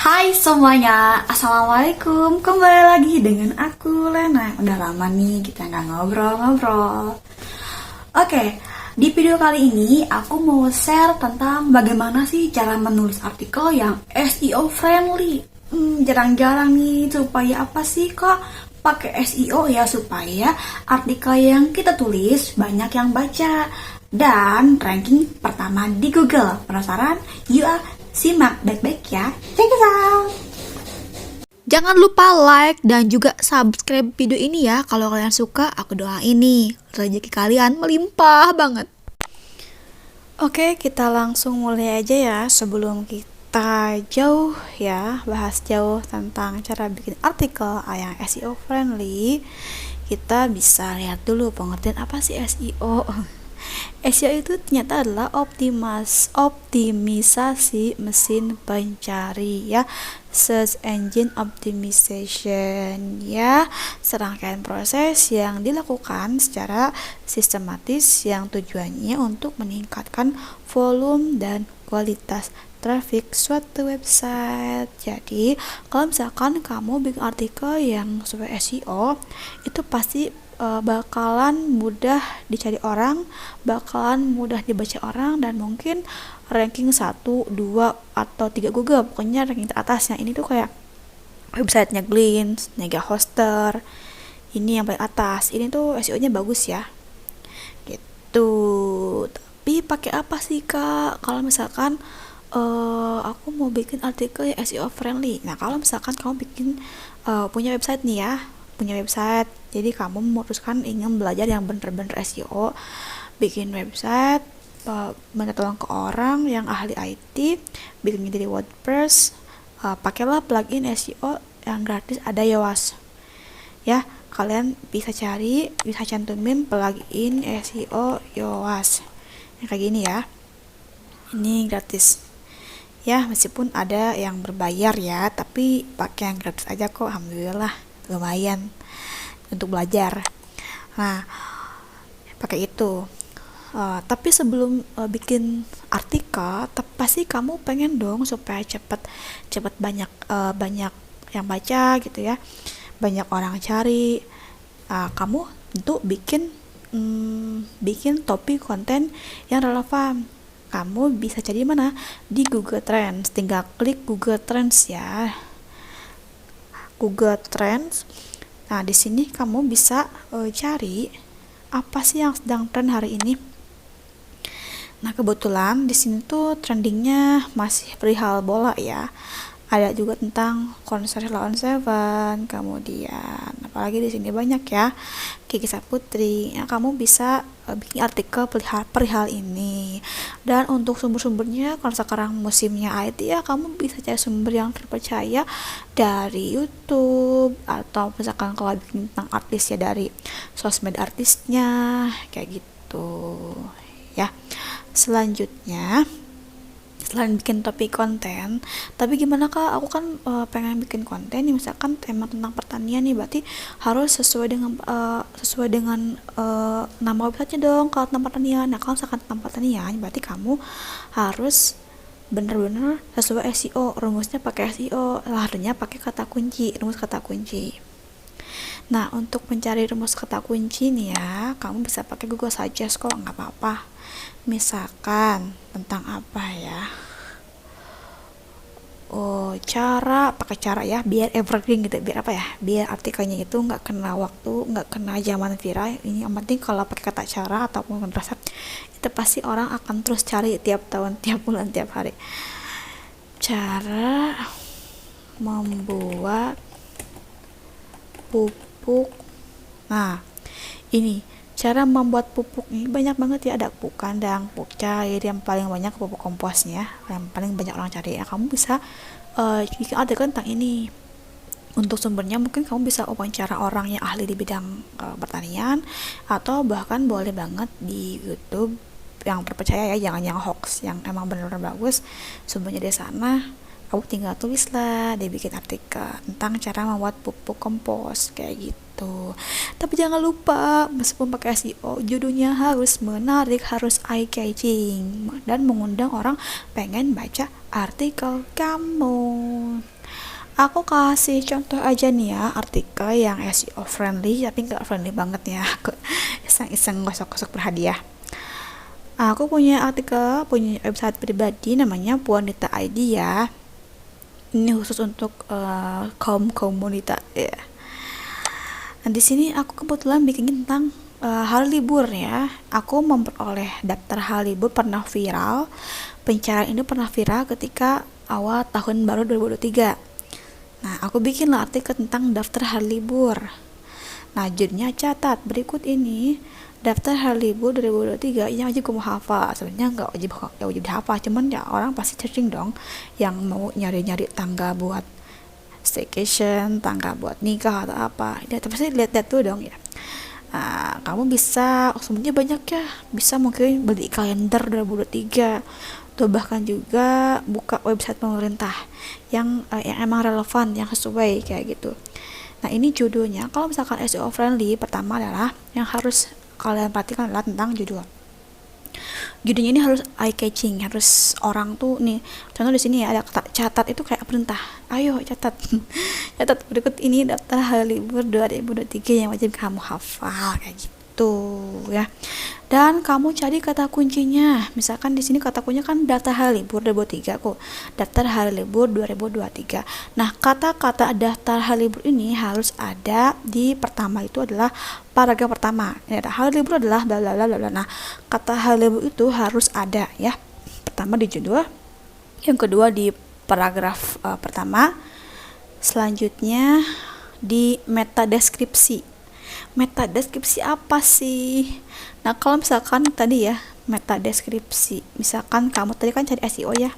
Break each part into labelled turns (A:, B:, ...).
A: Hai semuanya, Assalamualaikum. Kembali lagi dengan aku, Lena. Udah lama nih kita nggak ngobrol-ngobrol. Oke, di video kali ini aku mau share tentang bagaimana sih cara menulis artikel yang SEO friendly. Jarang-jarang nih, supaya apa sih kok pakai SEO ya? Supaya artikel yang kita tulis banyak yang baca dan ranking pertama di Google. Penasaran? Yuk, simak baik-baik ya. Check it out.
B: Jangan lupa like dan juga subscribe video ini ya. Kalau kalian suka, aku doain nih rezeki kalian melimpah banget. Oke, kita langsung mulai aja ya. Sebelum kita jauh ya, bahas jauh tentang cara bikin artikel yang SEO friendly, kita bisa lihat dulu pengertian apa sih SEO. SEO itu ternyata adalah optimisasi mesin pencari ya, search engine optimization ya, serangkaian proses yang dilakukan secara sistematis yang tujuannya untuk meningkatkan volume dan kualitas traffic suatu website. Jadi kalau misalkan kamu bikin artikel yang sesuai SEO, itu pasti bakalan mudah dicari orang, bakalan mudah dibaca orang, dan mungkin ranking 1, 2, atau 3 Google, pokoknya ranking teratasnya. Ini tuh kayak websitenya Glint, Mega Hoster, ini yang paling atas. Ini tuh SEO-nya bagus ya, gitu. Tapi pakai apa sih kak kalau misalkan aku mau bikin artikel yang SEO friendly? Nah, kalau misalkan kamu bikin punya website nih ya, jadi kamu memutuskan ingin belajar yang bener-bener SEO, bikin website, minta tolong ke orang yang ahli IT, bikinnya dari WordPress, pakailah plugin SEO yang gratis, ada Yoast ya. Kalian bisa cantumin plugin SEO Yoast yang kayak gini ya, ini gratis ya, meskipun ada yang berbayar ya, tapi pakai yang gratis aja kok, alhamdulillah lumayan untuk belajar. Nah, pakai itu. Tapi sebelum bikin artikel, pasti kamu pengen dong supaya cepet banyak yang baca gitu ya, banyak orang cari. Kamu tentu bikin topik konten yang relevan. Kamu bisa cari mana? Di Google Trends. Tinggal klik Google Trends ya. Google Trends. Nah, di sini kamu bisa cari apa sih yang sedang tren hari ini. Nah, kebetulan di sini tuh trendingnya masih perihal bola ya. Ada juga tentang konser lawan Seven, kemudian apalagi di sini banyak ya, Kiki Saputri. Ya, kamu bisa bikin artikel perihal ini. Dan untuk sumber-sumbernya, kalau sekarang musimnya IT ya, kamu bisa cari sumber yang terpercaya dari YouTube, atau misalkan kalau bikin tentang artis ya dari sosmed artisnya kayak gitu ya. Selanjutnya, selain bikin topik konten, tapi gimana kak, aku kan pengen bikin konten nih, misalkan tema tentang pertanian nih, berarti harus sesuai dengan nama websitenya dong kalau tentang pertanian. Nah, kalau misalkan tentang pertanian, berarti kamu harus bener-bener sesuai SEO, rumusnya pakai SEO, artinya pakai rumus kata kunci. Nah, untuk mencari rumus kata kunci nih ya, kamu bisa pakai Google Suggest kok, nggak apa-apa. Misalkan tentang apa ya, pakai cara ya, biar evergreen gitu, biar apa ya, biar artikelnya itu nggak kena waktu, nggak kena zaman viral. Ini yang penting kalau pakai kata cara ataupun resep, itu pasti orang akan terus cari tiap tahun, tiap bulan, tiap hari. Cara membuat pupuk. Nah, ini cara membuat pupuk ini banyak banget ya, ada pupuk kandang, pupuk cair, yang paling banyak pupuk komposnya, yang paling banyak orang cari ya. Kamu bisa bikin artikel tentang ini. Untuk sumbernya mungkin kamu bisa wawancara orang yang ahli di bidang pertanian, atau bahkan boleh banget di YouTube yang terpercaya ya, jangan yang hoax, yang emang benar-benar bagus sumbernya di sana. Kamu tinggal tulis lah, dia bikin artikel tentang cara membuat pupuk kompos kayak gitu. Tapi jangan lupa, meskipun pakai SEO, judulnya harus menarik, harus eye catching, dan mengundang orang pengen baca artikel kamu. Aku kasih contoh aja nih ya, artikel yang SEO friendly tapi nggak friendly banget ya. Aku iseng-iseng gosok-gosok berhadiah. Aku punya artikel, punya website pribadi namanya Puanita ID ya. Ini khusus untuk kaum wanita ya. Nah, di sini aku kebetulan bikin tentang hari libur ya. Aku memperoleh daftar hari libur pernah viral. Pencarian ini pernah viral ketika awal tahun baru 2023. Nah, aku bikinlah artikel tentang daftar hari libur. Nah, judulnya catat berikut ini daftar hari libur 2023 yang wajib kamu hafal. Sebenarnya nggak wajib dihafal, cuman ya orang pasti searching dong yang mau nyari-nyari tanggal buat staycation, tanggal buat nikah atau apa. Ya, pasti lihat-lihat tuh dong ya. Nah, kamu bisa, sebenarnya banyak ya, bisa mungkin beli kalender 2023 atau bahkan juga buka website pemerintah yang emang relevan, yang sesuai kayak gitu. Nah, ini judulnya, kalau misalkan SEO friendly, pertama adalah yang harus kalian perhatikan adalah tentang judul. Judulnya ini harus eye catching, harus orang tuh nih. Contoh di sini ya ada kata catat, itu kayak perintah. Ayo catat. Catat berikut ini daftar hari libur 2023 yang wajib kamu hafal kayak gitu ya. Dan kamu cari kata kuncinya. Misalkan di sini kata kuncinya kan daftar hari libur 2023 kok. Daftar hari libur 2023. Nah, kata-kata daftar hari libur ini harus ada di pertama, itu adalah paragraf pertama. Ini ada hari libur adalah bla bla bla bla. Nah, kata hari libur itu harus ada ya. Pertama di judul, yang kedua di paragraf pertama, selanjutnya di meta deskripsi. Meta deskripsi apa sih? Nah, kalau misalkan tadi ya, meta deskripsi, misalkan kamu tadi kan cari SEO ya.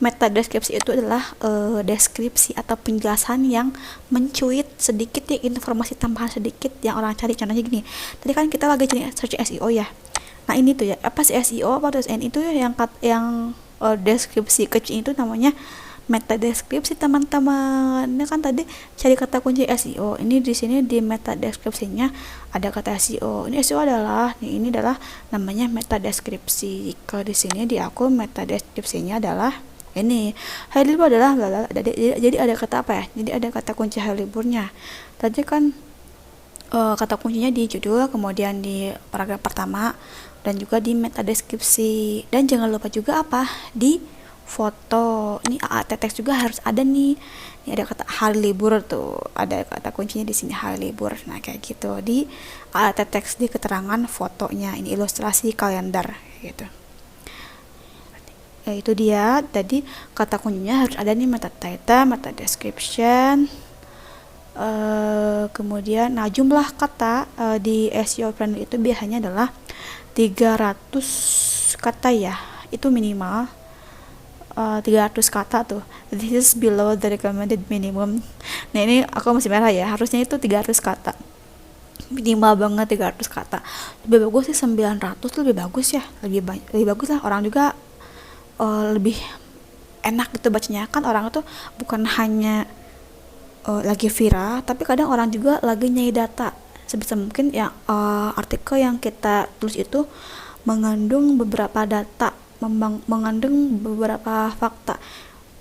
B: Meta deskripsi itu adalah deskripsi atau penjelasan yang mencuit sedikit ya, informasi tambahan sedikit yang orang cari. Contohnya gini, tadi kan kita lagi cari search SEO ya. Nah, ini tuh ya, apa sih SEO, apa terus itu ya yang deskripsi kecil itu namanya meta deskripsi teman-teman. Ini kan tadi cari kata kunci SEO. Ini di sini di meta deskripsinya ada kata SEO. Ini SEO adalah ini adalah namanya meta deskripsi. Kalau di sini di aku meta deskripsinya adalah ini hari libur adalah jadi ada kata apa ya? Jadi ada kata kunci hari liburnya. Tadi kan kata kuncinya di judul, kemudian di paragraf pertama, dan juga di meta deskripsi. Dan jangan lupa juga apa? Di foto. Ini AAT teks juga harus ada nih. Ini ada kata hari libur tuh, ada kata kuncinya di sini hari libur. Nah, kayak gitu di AAT teks di keterangan fotonya. Ini ilustrasi kalender gitu. Ya, itu dia tadi kata kuncinya harus ada nih, meta title, meta description. Kemudian nah jumlah kata di SEO friendly itu biasanya adalah 300 kata ya. Itu minimal 300 kata tuh. This is below the recommended minimum. Nah, ini aku masih merah ya. Harusnya itu 300 kata. Minimal banget 300 kata. Lebih bagus sih 900 lebih bagus ya. Lebih bagus lah, orang juga lebih enak gitu bacanya. Kan orang itu bukan hanya lagi viral, tapi kadang orang juga lagi nyari data. Sebisa mungkin ya artikel yang kita tulis itu mengandung beberapa data, mengandung beberapa fakta.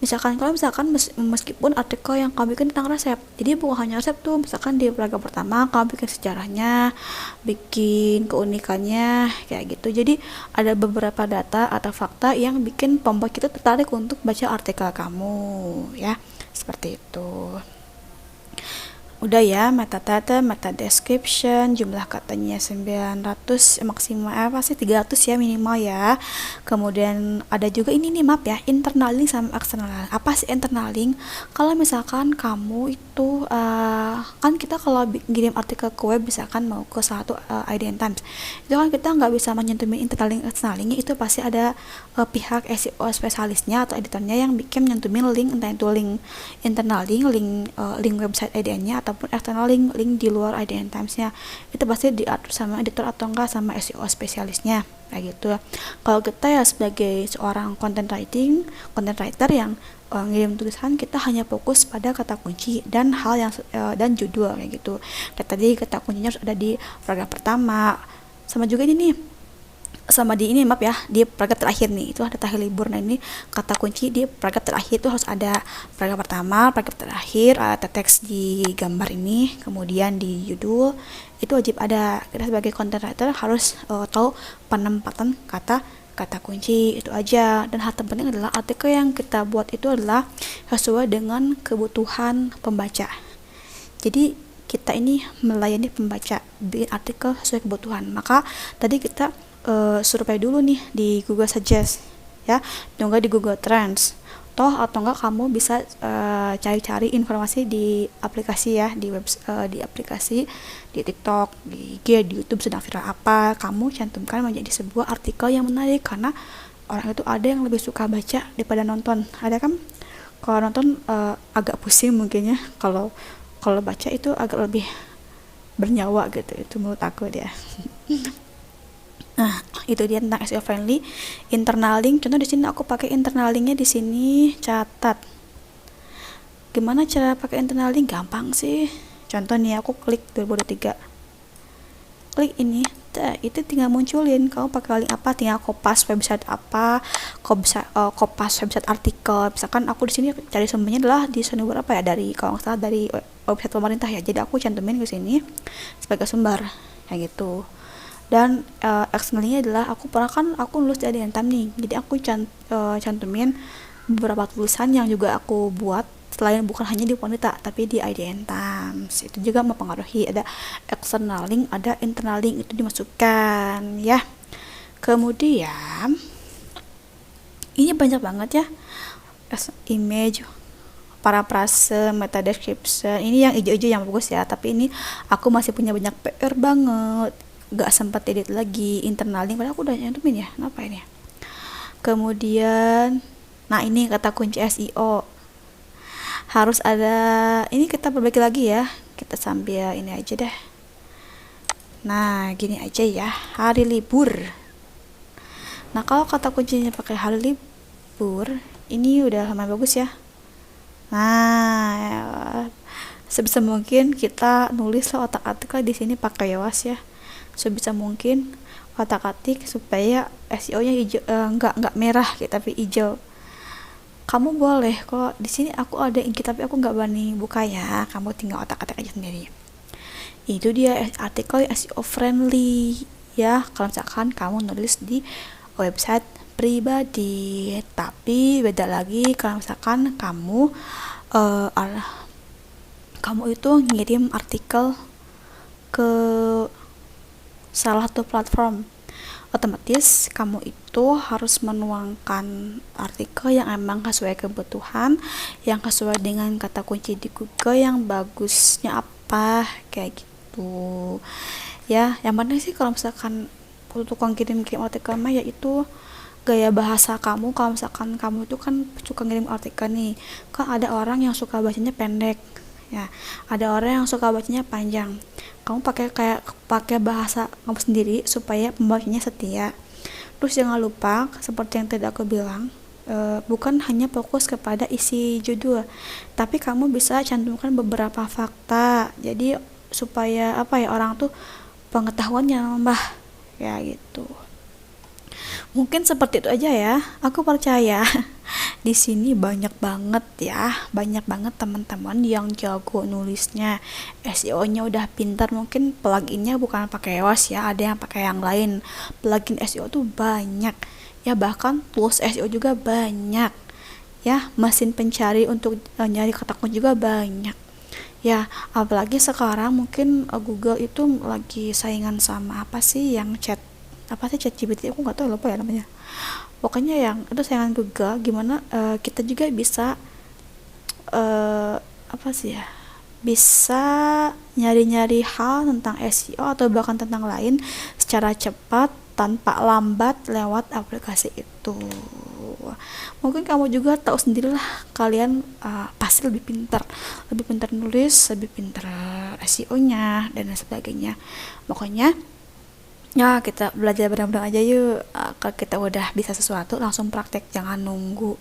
B: Kalau misalkan meskipun artikel yang kamu bikin tentang resep, jadi bukan hanya resep tuh. Misalkan di paragraf pertama kamu bikin sejarahnya, bikin keunikannya kayak gitu. Jadi ada beberapa data atau fakta yang bikin pembaca kita tertarik untuk baca artikel kamu ya, seperti itu. Udah ya, meta data, meta description, jumlah katanya 900, maksimal apa sih 300 ya minimal ya. Kemudian ada juga ini nih, maaf ya, internal link sama external link. Apa sih internal link? Kalau misalkan kamu itu kan kita kalau ngirim artikel ke web, misalkan mau ke satu IDN Times, itu kan kita nggak bisa menyentuhin internal link, external linknya itu pasti ada pihak SEO spesialisnya atau editornya yang bikin nyentuhin link, entah itu link internal link, link website IDN-nya ataupun external link di luar IDN Times-nya. Itu pasti diatur sama editor atau enggak sama SEO spesialisnya kayak gitu. Kalau kita ya sebagai seorang content writer yang ngirim tulisan, kita hanya fokus pada kata kunci dan hal yang dan judul kayak gitu. Kayak tadi kata kuncinya harus ada di paragraf pertama. Sama juga ini nih, sama di ini maaf ya, di paragraf terakhir nih itu ada terakhir libur. Nah ini kata kunci di paragraf terakhir itu harus ada paragraf pertama, paragraf terakhir, ada teks di gambar ini, kemudian di judul itu wajib ada. Kita sebagai content writer harus tahu penempatan kata kunci itu aja. Dan hal terpenting adalah artikel yang kita buat itu adalah sesuai dengan kebutuhan pembaca. Jadi kita ini melayani pembaca, bikin artikel sesuai kebutuhan. Maka tadi kita survei dulu nih di Google Suggest ya, atau enggak di Google Trends, atau enggak kamu bisa cari-cari informasi di aplikasi ya, di di aplikasi, di TikTok, di IG, di YouTube sedang viral apa, kamu cantumkan menjadi sebuah artikel yang menarik, karena orang itu ada yang lebih suka baca daripada nonton. Ada kan, kalau nonton agak pusing mungkin ya, kalau baca itu agak lebih bernyawa gitu, itu menurut aku dia. Nah, itu dia tentang SEO friendly. Internal link, contoh di sini aku pakai internal linknya di sini, catat. Gimana cara pakai internal link? Gampang sih. Contoh nih aku klik 2023. Klik ini, itu tinggal munculin kamu pakai link apa, tinggal kopas website apa, kopas website artikel. Misalkan aku di sini cari sumbernya adalah di sumber apa ya, dari kalau nggak salah dari website pemerintah ya. Jadi aku cantumin ke sini sebagai sumber kayak gitu. Dan externalnya adalah aku nulis di Adentam nih, jadi aku cantumin beberapa tulisan yang juga aku buat selain bukan hanya di wanita tapi di Adentam. Itu juga mempengaruhi, ada external link, ada internal link, itu dimasukkan ya. Kemudian ini banyak banget ya, image, paraphrase, meta description, ini yang hijau-hijau yang bagus ya, tapi ini aku masih punya banyak PR banget, gak sempat edit lagi internal link, padahal aku udah nyantumin ya, kenapa ini. Kemudian nah ini kata kunci SEO harus ada, ini kita perbaiki lagi ya, kita sambil ini aja deh. Nah gini aja ya, hari libur. Nah kalau kata kuncinya pakai hari libur, ini udah lumayan bagus ya. Nah sebisa mungkin kita nulis otak-atik di sini pakai Yoast ya, sebisa mungkin otak-atik supaya SEO-nya hijau, nggak merah gitu, tapi hijau. Kamu boleh kok, di sini aku ada ink tapi aku nggak berani buka ya, kamu tinggal otak-atik aja sendiri. Itu dia artikel SEO friendly ya, kalau misalkan kamu nulis di website pribadi. Tapi beda lagi kalau misalkan kamu itu ngirim artikel ke salah satu platform, otomatis kamu itu harus menuangkan artikel yang emang sesuai kebutuhan, yang sesuai dengan kata kunci di Google, yang bagusnya apa kayak gitu ya. Yang penting sih kalau misalkan tukang kirim-kirim artikel mah yaitu gaya bahasa kamu. Kalau misalkan kamu itu kan suka ngirim artikel nih, kan ada orang yang suka bacanya pendek ya, ada orang yang suka bacanya panjang. Kamu pakai bahasa kamu sendiri supaya pembacanya setia. Terus jangan lupa seperti yang tadi aku bilang, bukan hanya fokus kepada isi judul, tapi kamu bisa cantumkan beberapa fakta, jadi supaya orang tuh pengetahuannya nambah ya gitu. Mungkin seperti itu aja ya. Aku percaya di sini banyak banget teman-teman yang jago nulisnya, SEO-nya udah pintar. Mungkin pluginnya bukan pakai Yoast ya, ada yang pakai yang lain. Plugin SEO tuh banyak ya, bahkan tools SEO juga banyak ya. Mesin pencari untuk nyari kata kunci juga banyak ya. Apalagi sekarang mungkin Google itu lagi saingan sama ChatGPT, aku nggak tahu, lupa ya namanya. Pokoknya yang itu saingan Google, gimana kita juga bisa bisa nyari-nyari hal tentang SEO atau bahkan tentang lain secara cepat tanpa lambat lewat aplikasi itu. Mungkin kamu juga tahu sendirilah, kalian pasti lebih pintar nulis, lebih pintar SEO-nya dan sebagainya. Pokoknya ya kita belajar benar-benar aja yuk. Kalau kita udah bisa sesuatu langsung praktek, jangan nunggu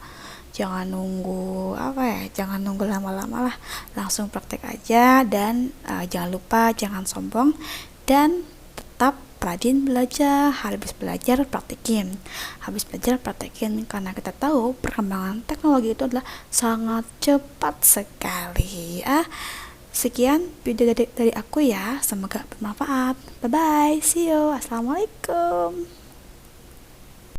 B: lama-lama lah, langsung praktek aja. Dan jangan lupa jangan sombong dan tetap rajin belajar, habis belajar praktekin, karena kita tahu perkembangan teknologi itu adalah sangat cepat sekali ya. Sekian video dari aku ya, semoga bermanfaat. Bye bye, see you, assalamualaikum.